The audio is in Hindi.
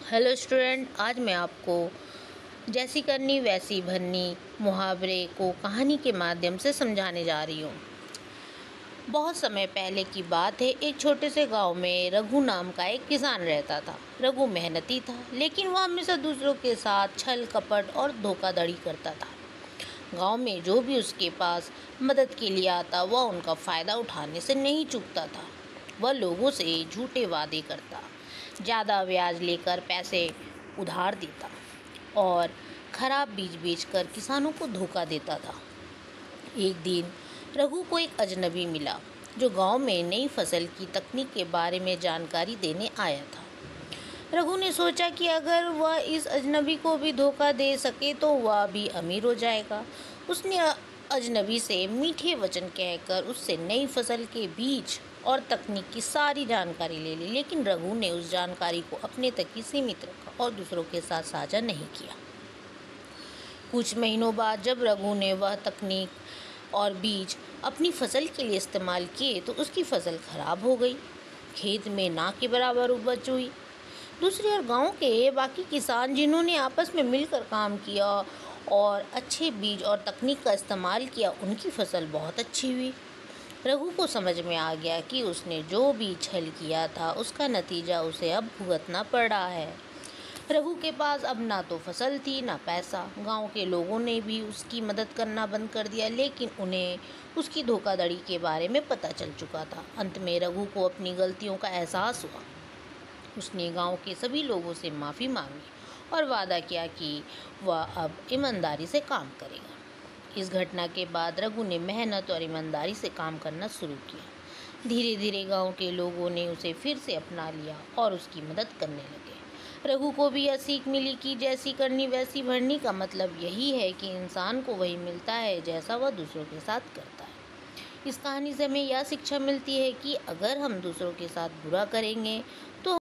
हेलो स्टूडेंट, आज मैं आपको जैसी करनी वैसी भरनी मुहावरे को कहानी के माध्यम से समझाने जा रही हूँ। बहुत समय पहले की बात है। एक छोटे से गांव में रघु नाम का एक किसान रहता था। रघु मेहनती था, लेकिन वह हमेशा दूसरों के साथ छल कपट और धोखाधड़ी करता था। गांव में जो भी उसके पास मदद के लिए आता, वह उनका फ़ायदा उठाने से नहीं चूकता था। वह लोगों से झूठे वादे करता, ज़्यादा ब्याज लेकर पैसे उधार देता और खराब बीज बेचकर किसानों को धोखा देता था। एक दिन रघु को एक अजनबी मिला, जो गांव में नई फसल की तकनीक के बारे में जानकारी देने आया था। रघु ने सोचा कि अगर वह इस अजनबी को भी धोखा दे सके तो वह भी अमीर हो जाएगा। उसने अजनबी से मीठे वचन कहकर उससे नई फसल के बीज और तकनीक की सारी जानकारी ले ली, लेकिन रघु ने उस जानकारी को अपने तक ही सीमित रखा और दूसरों के साथ साझा नहीं किया। कुछ महीनों बाद जब रघु ने वह तकनीक और बीज अपनी फसल के लिए इस्तेमाल किए तो उसकी फसल खराब हो गई। खेत में ना के बराबर उपज हुई। दूसरी ओर गांव के बाकी किसान, जिन्होंने आपस में मिलकर काम किया और अच्छे बीज और तकनीक का इस्तेमाल किया, उनकी फसल बहुत अच्छी हुई। रघु को समझ में आ गया कि उसने जो भी छल किया था, उसका नतीजा उसे अब भुगतना पड़ रहा है। रघु के पास अब ना तो फसल थी ना पैसा। गांव के लोगों ने भी उसकी मदद करना बंद कर दिया, लेकिन उन्हें उसकी धोखाधड़ी के बारे में पता चल चुका था। अंत में रघु को अपनी गलतियों का एहसास हुआ। उसने गांव के सभी लोगों से माफ़ी मांगी और वादा किया कि वह अब ईमानदारी से काम करेगा। इस घटना के बाद रघु ने मेहनत और ईमानदारी से काम करना शुरू किया। धीरे धीरे गांव के लोगों ने उसे फिर से अपना लिया और उसकी मदद करने लगे। रघु को भी यह सीख मिली कि जैसी करनी वैसी भरनी का मतलब यही है कि इंसान को वही मिलता है जैसा वह दूसरों के साथ करता है। इस कहानी से हमें यह शिक्षा मिलती है कि अगर हम दूसरों के साथ बुरा करेंगे तो